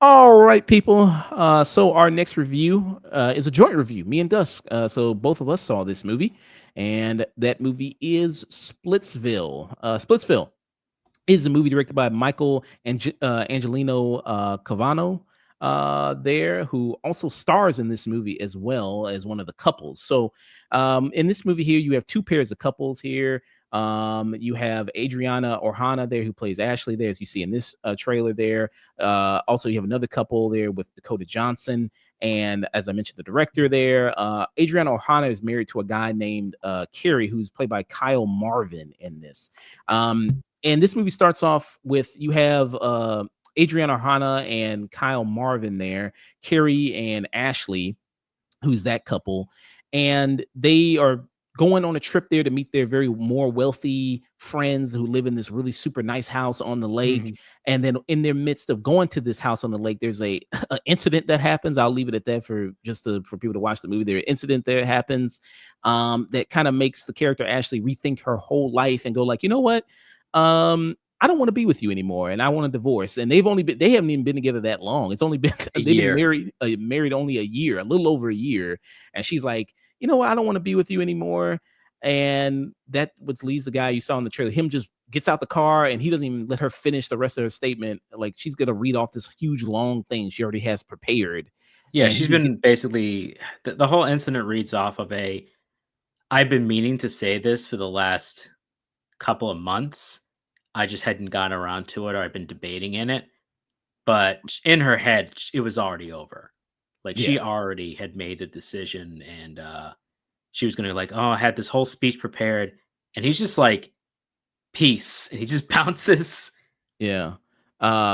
All right, people. So our next review is a joint review, me and Dusk. So both of us saw this movie, and that movie is Splitsville. Splitsville is a movie directed by Michael Angelino Covino, there, who also stars in this movie as well as one of the couples. So, in this movie here, you have two pairs of couples here. You have Adriana Arjona there, who plays Ashley there, as you see in this trailer there. Also, you have another couple there with Dakota Johnson. And as I mentioned, the director there, Adriana Arjona is married to a guy named Carey, who's played by Kyle Marvin in this. And this movie starts off with you have Adriana Arjona and Kyle Marvin there, Carey and Ashley, who's that couple, and they are going on a trip there to meet their very more wealthy friends who live in this really super nice house on the lake. Mhm. And then in their midst of going to this house on the lake, there's a incident that happens. I'll leave it at that for for people to watch the movie. There incident that happens that kind of makes the character Ashley rethink her whole life and go like, you know what? I don't want to be with you anymore, and I want a divorce. And they haven't even been together that long. It's only been A they've been year. married only a year, a little over a year. And she's like, you know what, I don't want to be with you anymore. And that which leads the guy you saw in the trailer. Him just gets out the car and he doesn't even let her finish the rest of her statement. Like she's gonna read off this huge long thing she already has prepared. Yeah, And he she's just been basically the whole incident reads off of a I've been meaning to say this for the last couple of months. I just hadn't gotten around to it or I've been debating in it. But in her head, it was already over. Like yeah. she already had made the decision and she was gonna like, oh, I had this whole speech prepared. And he's just like, peace. And he just bounces. Yeah.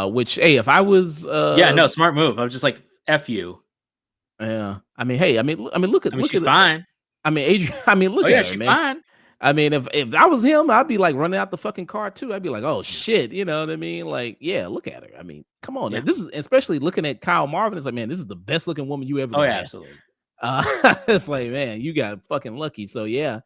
Which hey, if I was Yeah, no, smart move. I was just like, F you. yeah. I mean, hey, look I mean, look she's at fine. I mean, Adrian, I mean, Oh look yeah, at her, she's man. fine. I mean, if I was him, I'd be like running out the fucking car too. I'd be like, oh Yeah. shit, you know what I mean? Like, yeah, look at her. I mean, come on. Yeah. This is especially looking at Kyle Marvin. It's like, man, this is the best looking woman you ever Oh gonna yeah, have. absolutely. It's like, man, you got fucking lucky. So yeah,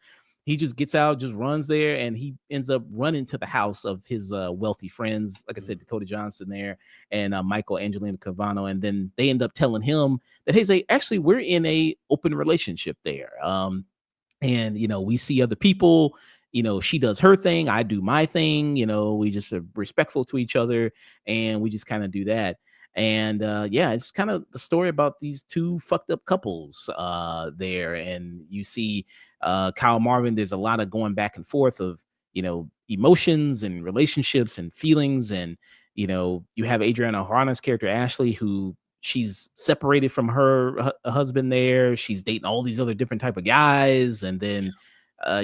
he just gets out, just runs there, and he ends up running to the house of his wealthy friends. Like I said, Dakota Johnson there and Michael Angelino Covino, and then they end up telling him that hey, say actually we're in a open relationship there. And we see other people. She does her thing, I do my thing. We just are respectful to each other, and we just kind of do that. And yeah, it's kind of the story about these two fucked up couples there. And you see Kyle Marvin, there's a lot of going back and forth of emotions and relationships and feelings. And you have Adriana Arjona's character Ashley, who she's separated from her husband there. She's dating all these other different type of guys. And then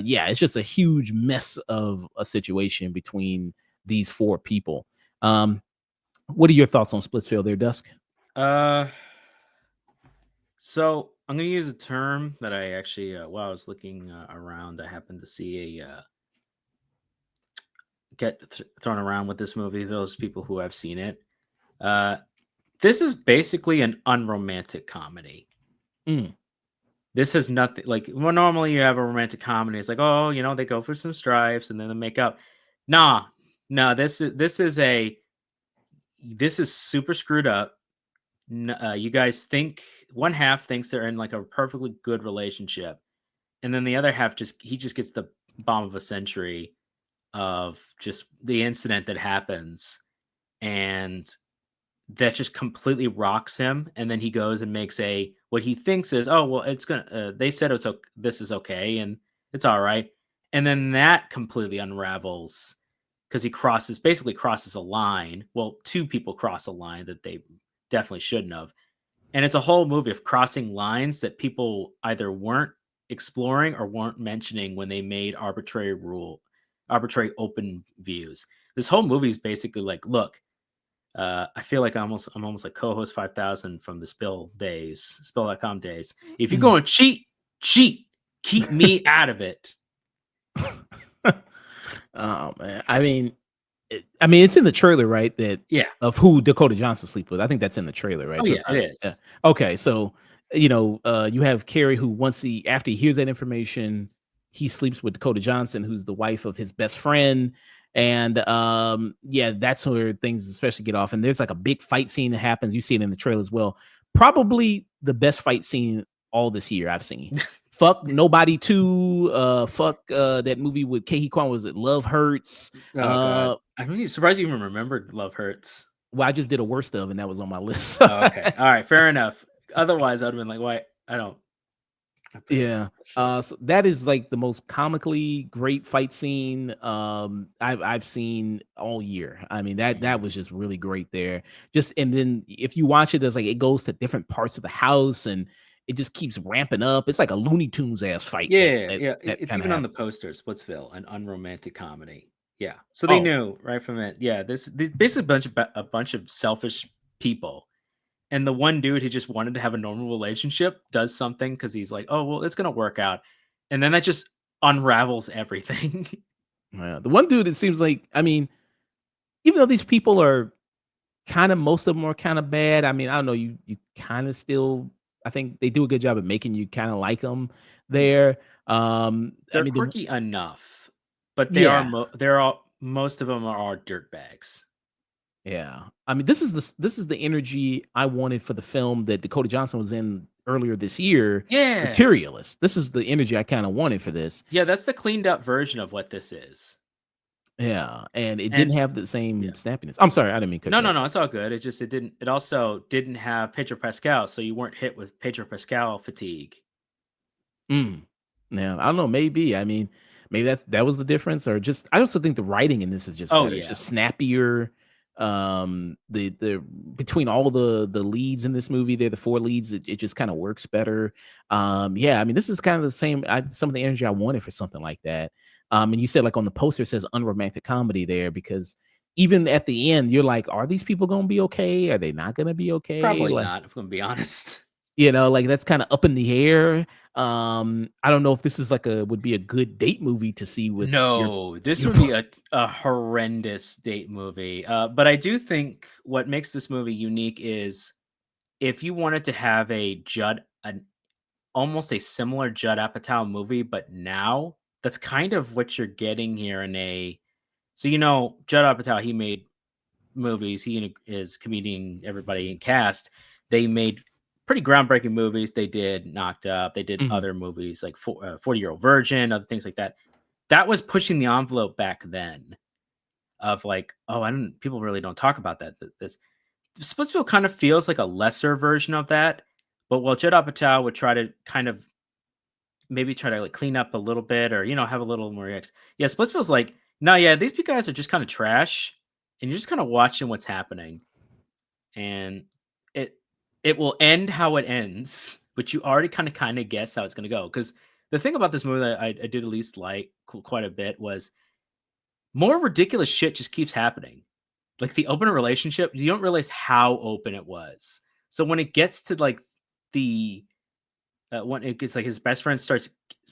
yeah, it's just a huge mess of a situation between these four people. What are your thoughts on Splitsville there, Dusk? Uh, so I'm gonna use a term that I actually, while I was looking around, I happened to see a thrown around with this movie. Those people who have seen it, uh, this is basically an unromantic comedy. Mm. This has nothing like well, normally you have a romantic comedy. It's like, oh, they go for some stripes and then they make up. Nah, no, this is super screwed up. You guys think one half thinks they're in like a perfectly good relationship, and then the other half he just gets the bomb of a century of just the incident that happens, and that just completely rocks him. And then he goes and makes what he thinks is, oh well, it's gonna. They said it's okay, this is okay, and it's all right, and then that completely unravels because he basically crosses a line. Well, two people cross a line that they definitely shouldn't have. And it's a whole movie of crossing lines that people either weren't exploring or weren't mentioning when they made arbitrary open views. This whole movie is basically like, look, I feel like I'm almost like co-host 5000 from the spill.com days. If you're Mm. going to cheat, keep me out of it. Oh man, I mean, I mean, it's in the trailer, right? That Yeah. of who Dakota Johnson sleep with. I think that's in the trailer, right? Oh, So yeah, it's it not is. okay. So you have Carey who after he hears that information, he sleeps with Dakota Johnson, who's the wife of his best friend. And yeah, that's where things especially get off. And there's like a big fight scene that happens. You see it in the trailer as well. Probably the best fight scene all this year I've seen. Fuck Nobody 2, fuck that movie with Kehi Kwan, was it Love Hurts? Oh god. I'm really surprised you even remembered Love Hurts. Well, I just did a worst of, and that was on my list. Oh, okay. Alright, fair enough. Otherwise, I would've been like, "Why?" I don't Yeah. sure. So that is like the most comically great fight scene I've seen all year. I mean that Mhm. was just really great there. Just and then if you watch it, there's like it goes to different parts of the house and it just keeps ramping up. It's like a Looney Tunes ass fight that Yeah, that, yeah, that it's kind of even on the happens. poster, Splitsville, an unromantic comedy. Yeah, so they Oh, knew right from it. Yeah, this basically a bunch of selfish people, and the one dude who just wanted to have a normal relationship does something because he's like, "Oh, well, it's gonna work out," and then that just unravels everything. yeah. The one dude, it seems like, I mean, even though these people are most of them are kinda bad. I mean, I don't know, you kinda still I think they do a good job of making you kinda like them there. I They're mean, the quirky enough, but yeah, they're all most of them are all dirtbags. yeah. I mean, this is the energy I wanted for the film that Dakota Johnson was in earlier this year, Yeah, Materialist. This is the energy I kinda wanted for this. yeah, that's the cleaned up version of what this is, Yeah, and it and didn't have the same yeah. snappiness. I'm sorry, I didn't mean to cut No, you no, off. no, it's all good. It also didn't have Pedro Pascal, so you weren't hit with Pedro Pascal fatigue. Mm. Now, I don't know, maybe. I mean, maybe that was the difference or just I also think the writing in this is just Oh, better. It's yeah. just snappier. The between all the leads in this movie, they're the four leads, it just kind of works better. Yeah, I mean, this is kind of the same some of the energy I wanted for something like that. And you said like on the poster it says unromantic comedy there because even at the end, you're like, are these people gonna be okay? Are they not gonna be okay? Probably Like not, if I'm gonna be honest. like that's kinda up in the air. I don't know if this is like would be a good date movie to see with No, this your would be a horrendous date movie, but I do think what makes this movie unique is if you wanted to have an almost a similar Judd Apatow movie, but now, that's kind of what you're getting here in a so, Judd Apatow, he made movies. He and his comedian, everybody in cast, they made pretty groundbreaking movies. They did Knocked Up. They did Mhm. other movies like 40-Year-Old Virgin, other things like that. That was pushing the envelope back then of like, oh, I don't. People really don't talk about that. This Splitsville kind of feels like a lesser version of that. But while Judd Apatow would try to kind of maybe try to like clean up a little bit or have a little more yeah, Splitsville's like, no, yeah, these guys are just kind of trash, and you're just kind of watching what's happening and it it will end how it ends, but you already kind of guess how it's gonna go. Because the thing about this movie that I did at least like quite a bit was more ridiculous shit just keeps happening. Like the open relationship, you don't realize how open it was. So when it gets to like the when it gets like his best friend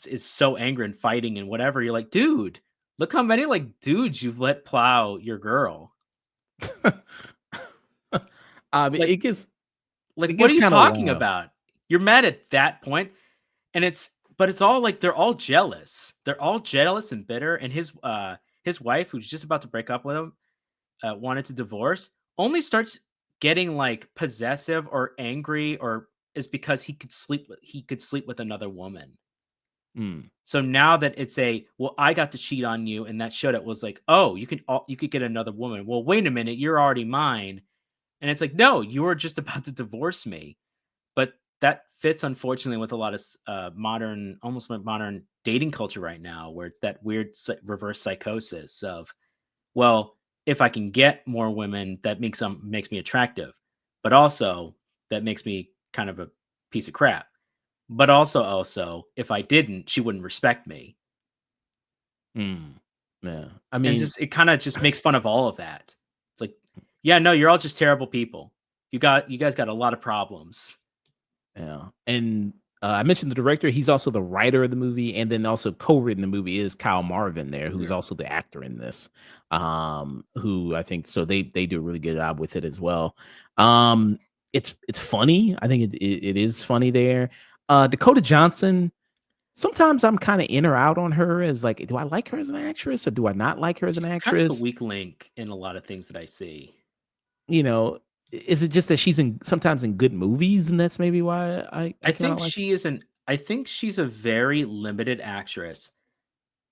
is so angry and fighting and whatever, you're like, dude, look how many like dudes you've let plow your girl. It Like it what gets are you kinda talking wild. about? You're mad at that point. And it's all like they're all jealous. They're all jealous and bitter. And his wife, who's just about to break up with him, wanted to divorce, only starts getting like possessive or angry, or is because he could sleep with another woman. Mm. So now that it's well, I got to cheat on you, and that showed it was like, oh, you could get another woman. Well, wait a minute, you're already mine. And it's like, no, you were just about to divorce me. But that fits, unfortunately, with a lot of modern, almost like modern dating culture right now, where it's that weird reverse psychosis of, well, if I can get more women, that makes me attractive, but also that makes me kind of a piece of crap. But also, if I didn't, she wouldn't respect me, Mm. Yeah. I and mean, it kind of just makes fun of all of that. It's like, yeah, no, you're all just terrible people. You guys got a lot of problems. yeah. And I mentioned the director. He's also the writer of the movie, and then also co-written the movie is Kyle Marvin there, who's Yeah. also the actor in this. Who I think so they do a really good job with it as well. Um, it's funny. I think it is funny there. Dakota Johnson. Sometimes I'm kind of in or out on her as like, do I like her as an actress or do I not like her as an She's kind of the actress? weak link in a lot of things that I see. You know, is it just that she's in sometimes in good movies and that's maybe why I kind of like. I think she's a very limited actress.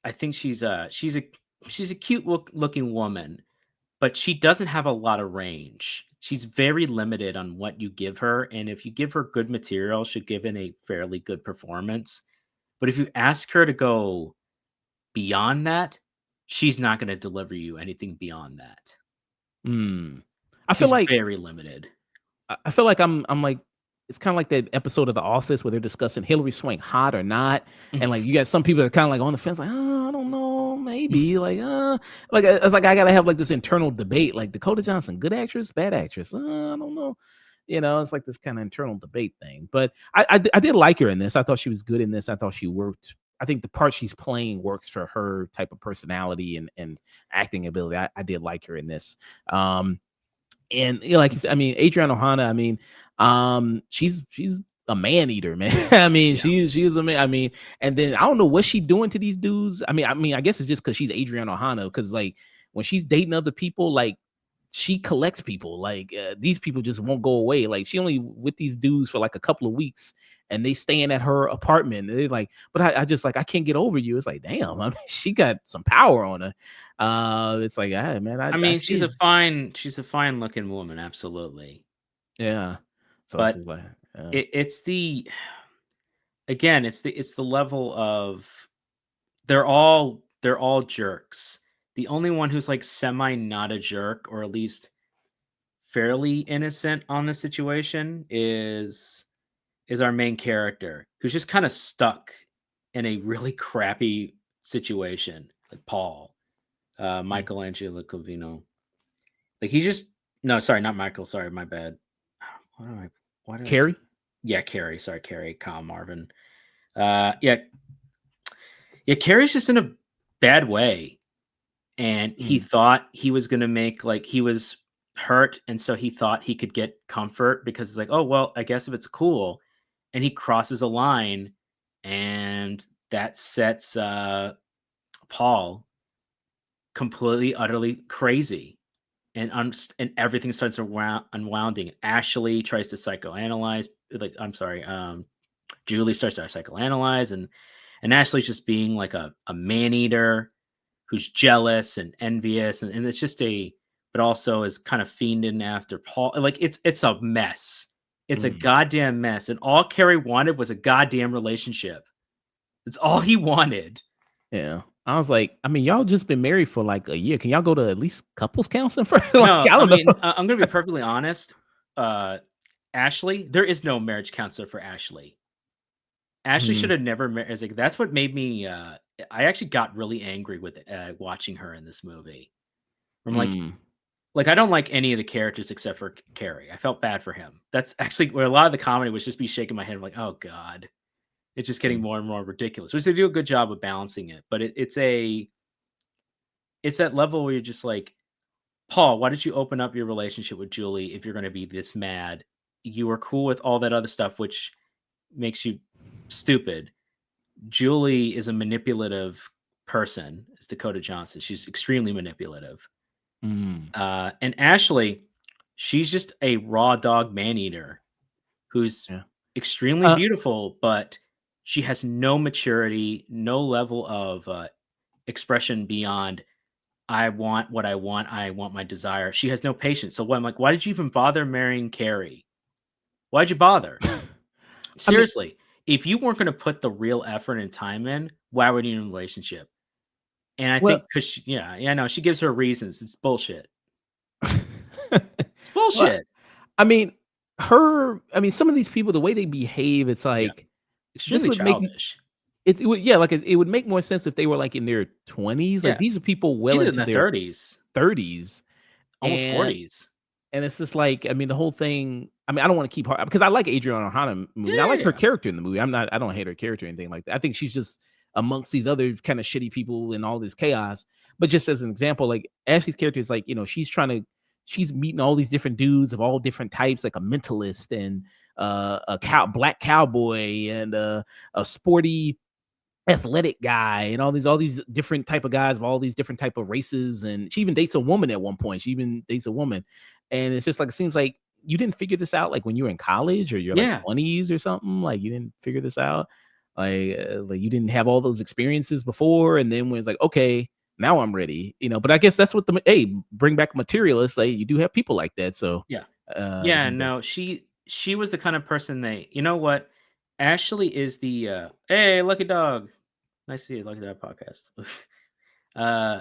I think she's a cute looking woman, but she doesn't have a lot of range. She's very limited on what you give her, and if you give her good material, she'll give in a fairly good performance. But if you ask her to go beyond that, she's not gonna deliver you anything beyond that. Hmm. I feel She's like very limited. I feel like I'm like it's kind of like that episode of The Office where they're discussing Hillary Swank hot or not, and like you got some people that kind of like on the fence, like oh I don't know maybe like it's like I gotta have like this internal debate like Dakota Johnson good actress bad actress I don't know. You know, it's like this kind of internal debate thing. But I did like her in this. I thought she was good in this. I thought she worked. I think the part she's playing works for her type of personality and acting ability. I did like her in this. And you know, like you said, I mean, Adriana Arjona, I mean, she's a man eater, man. I mean, Yeah. she's a man. I mean, and then I don't know what she doing to these dudes. I mean, I guess it's just because she's Adriana Arjona, because like when she's dating other people, like she collects people. Like these people just won't go away. Like she only with these dudes for like a couple of weeks, and they staying at her apartment. And they're like, but I just like I can't get over you. It's like, damn, I mean, she got some power on her. It's like, ah, man, I I mean, see. she's a fine looking woman, absolutely. Yeah. So it's But just like, it's the again, it's the level of they're all jerks. The only one who's like semi not a jerk, or at least fairly innocent on the situation, is our main character, who's just kind of stuck in a really crappy situation, like Paul, mm. Michael Angelo Covino. Like he just no, sorry, not Michael. Sorry, my bad. What do I? Why did I? Carrie? Yeah, Carey. Sorry, Carey. Kyle Marvin. Yeah, yeah. Carey's just in a bad way, and he Mm, thought he was gonna make like he was hurt, and so he thought he could get comfort because it's like, oh well, I guess if it's cool, and he crosses a line, and that sets Paul completely, utterly crazy, and and everything starts unwounding. Ashley tries to psychoanalyze, like I'm sorry, Julie starts to psychoanalyze, and Ashley's just being like a man eater who's jealous and envious, and it's just but also is kind of fiending after Paul. Like it's a mess. It's a mm, goddamn mess, and all Carrie wanted was a goddamn relationship. That's all he wanted. yeah. I was like, I mean, y'all just been married for like a year. Can y'all go to at least couples counseling for like No, I I don't know. mean, I'm gonna be perfectly honest. Uh, Ashley, there is no marriage counselor for Ashley. Ashley should Mm, have never married. Like that's what made me. I actually got really angry with watching her in this movie. I'm mm, like I don't like any of the characters except for Carey. I felt bad for him. That's actually where a lot of the comedy was just me shaking my head. I'm like, oh god, it's just getting mm, more and more ridiculous. Which they do a good job of balancing it, but it's that level where you're just like, Paul, why did you open up your relationship with Julie if you're going to be this mad? You were cool with all that other stuff, which makes you stupid. Julie is a manipulative person, as Dakota Johnson. She's extremely manipulative. mm, And Ashley, she's just a raw dog man eater who's yeah. extremely Uh, beautiful, but she has no maturity, no level of expression beyond I want what I want. I want my desire. She has no patience. So I'm like, why did you even bother marrying Carrie? Why'd you bother? I mean, Seriously, if you weren't going to put the real effort and time in, why were you in a relationship? And I well, think because yeah, no, she gives her reasons. It's bullshit. It's well, bullshit. I mean, some of these people, the way they behave, it's Yeah, like this extremely would make childish. it would yeah, like it would make more sense if they were like in their 20s. Like Yeah, these are people well either in into the their 30s, 30s, almost and 40s. and it's just like, I mean, the whole thing. I mean, I don't want to keep her because I like Adrian Arjona movie. And I Yeah, like yeah, her yeah. character in the movie. I don't hate her character or anything like that. I think she's just amongst these other kind of shitty people and all this chaos. But just as an example, like Ashley's character is like, she's meeting all these different dudes of all different types, like a mentalist and black cowboy and a sporty athletic guy and all these different type of guys of all these different type of races, and she even dates a woman at one point. She even dates a woman, and it's just like it seems like you didn't figure this out like when you were in college or your like Yeah. 20s or something. Like you didn't figure this out, like you didn't have all those experiences before, and then when it's like, okay, now I'm ready, But I guess that's what bring back materialists. Like you do have people like that, so Yeah. you Yeah, can go. no, she was the kind of person you know what? Ashley is the hey, Lucky Dog. Nice to see you, Lucky Dog podcast. uh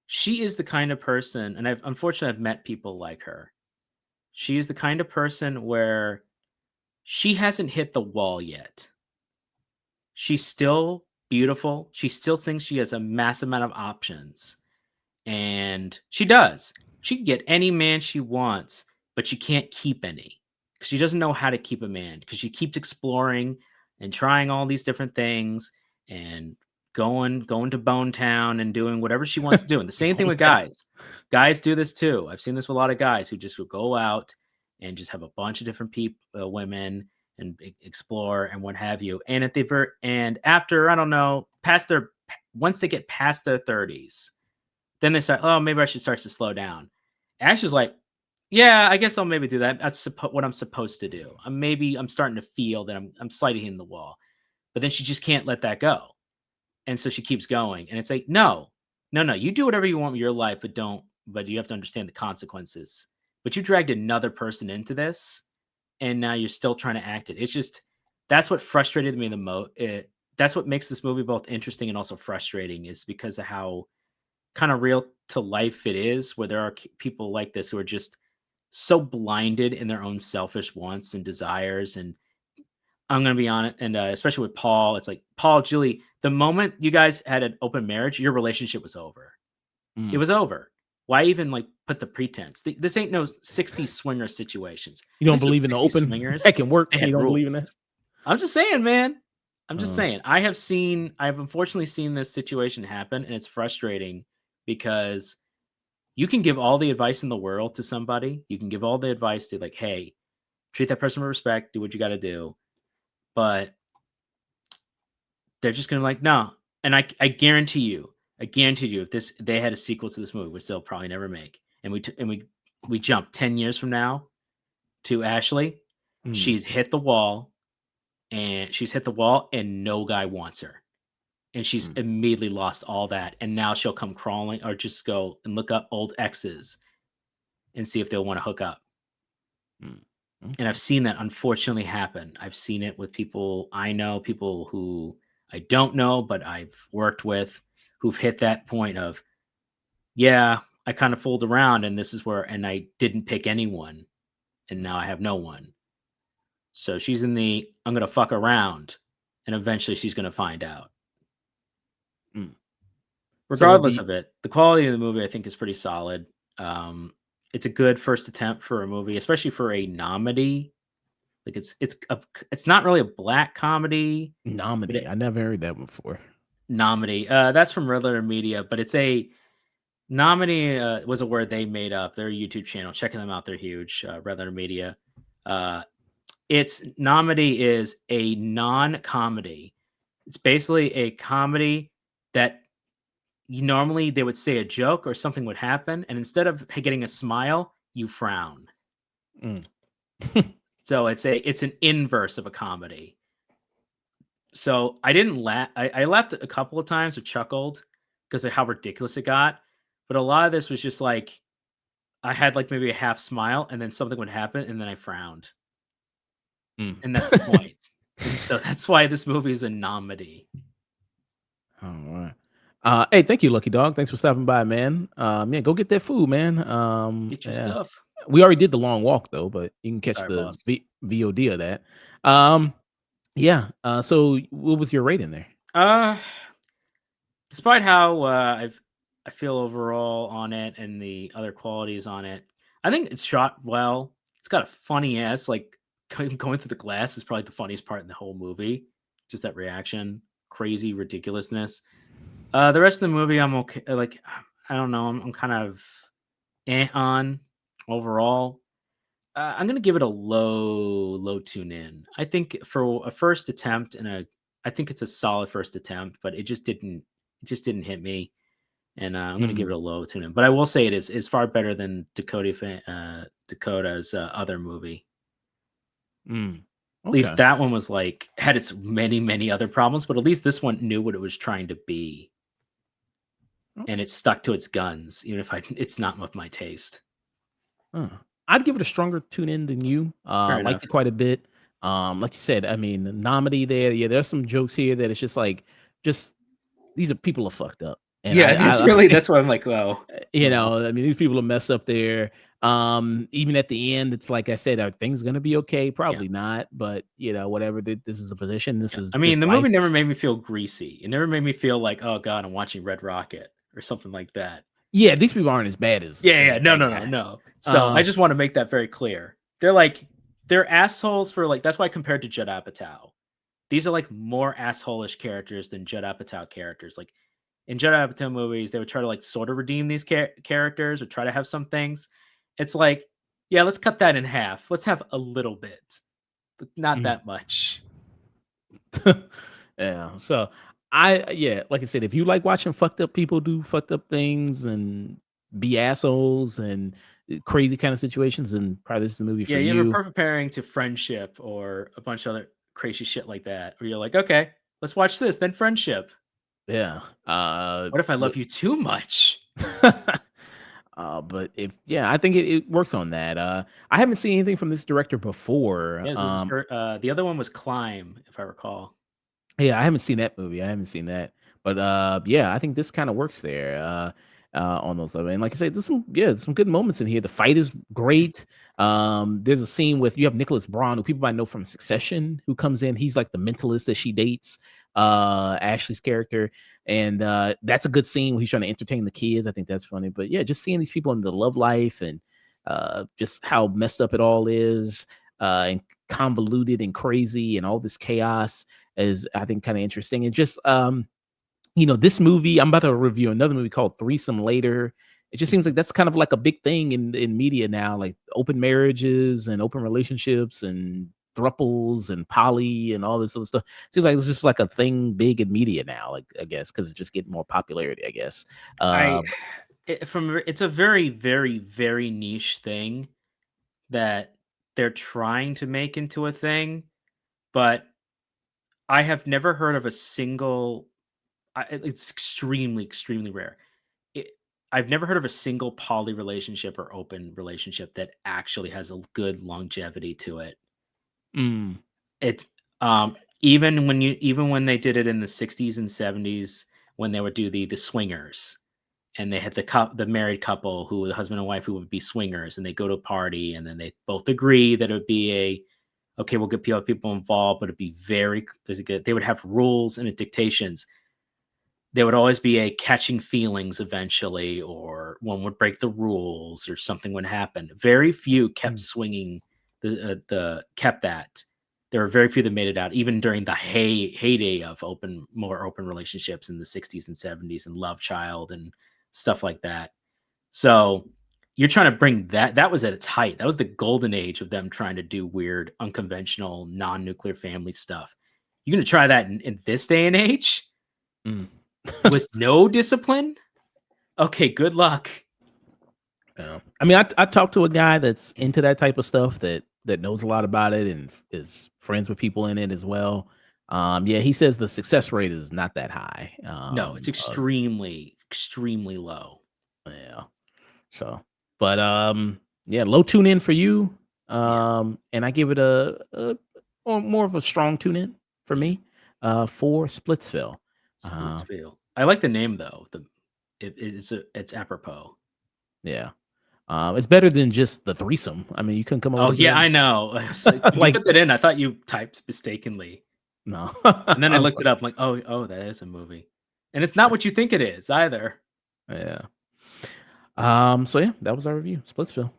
she is the kind of person, and I've met people like her. She is the kind of person where she hasn't hit the wall yet. She's still beautiful. She still thinks she has a massive amount of options. And she does. She can get any man she wants, but she can't keep any because she doesn't know how to keep a man because she keeps exploring and trying all these different things and going to Bone Town and doing whatever she wants to do. And the same thing with Hometown. guys. Guys do this too. I've seen this with a lot of guys who just would go out and just have a bunch of different people, women, and explore and what have you. And at the and after I don't know, past their once they get past their 30s, then they start, oh, maybe I should start to slow down. Ash is like, yeah, I guess I'll maybe do that. That's what I'm supposed to do. I'm starting to feel that I'm sliding in the wall, but then she just can't let that go, and so she keeps going. And it's like, no, no, no, you do whatever you want with your life, but don't. But you have to understand the consequences. But you dragged another person into this, and now you're still trying to act it. It's just that's what frustrated me the most. That's what makes this movie both interesting and also frustrating, is because of how kind of real to life it is, where there are people like this who are just so blinded in their own selfish wants and desires. And I'm going to be honest, and especially with Paul, it's like, Paul, Julie, the moment you guys had an open marriage, your relationship was over. It Mm. was over. Why even like put the pretense? This ain't no 60s swinger situations. You At don't least with believe in the 60s open swingers, that can work? they You had don't believe in rules. that? I'm just saying, man. I'm just Uh, saying. I've unfortunately seen this situation happen, and it's frustrating because you can give all the advice in the world to somebody. You can give all the advice to, like, hey, treat that person with respect, do what you got to do. But they're just gonna be like, no. And I guarantee you, if they had a sequel to this movie, which they'll probably never make, and we jump 10 years from now to Ashley, mm, she's hit the wall, and no guy wants her, and she's mm, immediately lost all that, and now she'll come crawling, or just go and look up old exes and see if they'll want to hook up. mm. And I've Okay. seen that unfortunately happen. I've seen it with people I know, people who I don't know, but I've worked with, who've hit that point of, yeah, I kind of fooled around, and this is where, and I didn't pick anyone, and now I have no one. So she's in the, I'm going to fuck around, and eventually she's going to find out. Mm. So Regardless of it, the quality of the movie I think is pretty solid. Um, it's a good first attempt for a movie, especially for a comedy. Like it's not really a black comedy, but Nomedy, I never heard that one before. Nomedy. That's from Riddler Media, but it's a Nomedy was a word they made up. Their YouTube channel, checking them out. They're huge. Riddler Media. Uh, it's Nomedy is a non-comedy. It's basically a comedy that normally they would say a joke or something would happen, and instead of getting a smile, you frown. Mm. So it's an inverse of a comedy. So I didn't laugh. I laughed a couple of times or chuckled because of how ridiculous it got. But a lot of this was just like I had like maybe a half smile, and then something would happen, and then I frowned. Mm. And that's the point. And so that's why this movie is a comedy. All right. Hey, thank you, Lucky Dog. Thanks for stopping by, man. Yeah, go get that food, man. Get your Yeah. stuff. We already did the long walk though, but you can catch Sorry, the boss. VOD of that. Um, yeah. So what was your rating there? Uh, Despite how I feel overall on it and the other qualities on it, I think it's shot well. It's got a funny ass like going through the glass is probably the funniest part in the whole movie. Just that reaction, crazy ridiculousness. The rest of the movie, I'm okay. Like, I don't know. I'm kind of on overall. I'm gonna give it a low tune in. I think for a first attempt I think it's a solid first attempt, but it just didn't hit me, and I'm gonna give it Mm, a low tune in. But I will say it is far better than Dakota's other movie. mm. At least Okay. that one was like had its many other problems, but at least this one knew what it was trying to be, Okay. and it stuck to its guns, even if it's not with my taste. Huh. I'd give it a stronger tune in than you. Fair Liked enough. it quite a bit. Like you said, I mean, the comedy there. Yeah, there's some jokes here that it's just like, just these are people are fucked up, and Yeah, that's really that's why I'm like, well, no. I mean, these people are messed up there. Even at the end, it's like I said, are things gonna be okay? Yeah. Probably not, but whatever. This is a position. This Yeah. is I mean, this the life. movie never made me feel greasy. It never made me feel like, "Oh god, I'm watching Red Rocket," or something like that. Yeah, these people aren't as bad Yeah, as yeah. No, that no, no, guy. no. So, I Uh, just wanna make that very clear. They're assholes for, like that's why I compared to Judd Apatow. These are, like, more asshole-ish characters than Judd Apatow characters. Like, in Judd Apatow movies, they would try to, like, sort of redeem these characters or try to have some things. It's like, "Yeah, let's cut that in half. Let's have a little bit, but not mm. that much." Yeah. So like I said, if you like watching fucked up people do fucked up things and be assholes and crazy kind of situations, then probably this is the movie Yeah, for you have a you. perfect pairing to Friendship or a bunch of other crazy shit like that, where you're like, "Okay, let's watch this, then Friendship. Yeah. What if I But love you too much?" but if I think it works on that. I haven't seen anything from this director before. Yes, this is the other one was Climb, if I recall. Yeah, I haven't seen that movie. I haven't seen that. But yeah, I think this kind of works there on those level. And like I said, there's some good moments in here. The fight is great. There's a scene with you have Nicholas Braun, who people might know from Succession, who comes in. He's like the mentalist that she dates, Ashley's character. And that's a good scene when he's trying to entertain the kids. I think that's funny. But yeah, just seeing these people in the love life and just how messed up it all is, and convoluted and crazy and all this chaos is I think kind of interesting. And just this movie, I'm about to review another movie called Threesome Later. It just seems like that's kind of like a big thing in media now, like open marriages and open relationships and thruples and poly and all this other stuff. Seems like it's just like a thing big in media now, like I guess because it's just getting more popularity, I guess. I Uh it's a very niche thing that they're trying to make into a thing, but I have never heard of a single it's extremely rare. It I've never heard of a single poly relationship or open relationship that actually has a good longevity to it. mm, It even when they did it in the 60s and 70s when they would do the swingers and they had the married couple who the husband and wife who would be swingers and they go to a party and then they both agree that it would be okay, we'll get other people involved, but it'd be they would have rules and dictations. There would always be a catching feelings eventually, or one would break the rules, or something would happen. Very few kept mm, swinging the kept that. There were very few that made it out, even during the heyday of more open relationships in the 60s and 70s, and Love Child and stuff like that. So you're trying to bring that was at its height. That was the golden age of them trying to do weird, unconventional, non-nuclear family stuff. You're gonna try that in this day and age? mm. With no discipline? Okay, good luck. Yeah. I mean, I talked to a guy that's Mm. into that type of stuff that knows a lot about it and is friends with people in it as well. Yeah, he says the success rate is not that high. No, it's extremely low. Yeah. So, but yeah, low tune in for you. Yeah, And I give it a or more of a strong tune in for yeah. me. For Splitsville. Uh, Splitsville. I like the name though. It's apropos. yeah. It's better than just the threesome. I mean, you couldn't come up Oh with a yeah, better I know. I was like, when you like put that in, I thought you typed mistakenly. no. And then I I'm looked sorry. it up, I'm like, oh, that is a movie. And it's not what you think it is either. Yeah. So yeah, that was our review. Splitsville.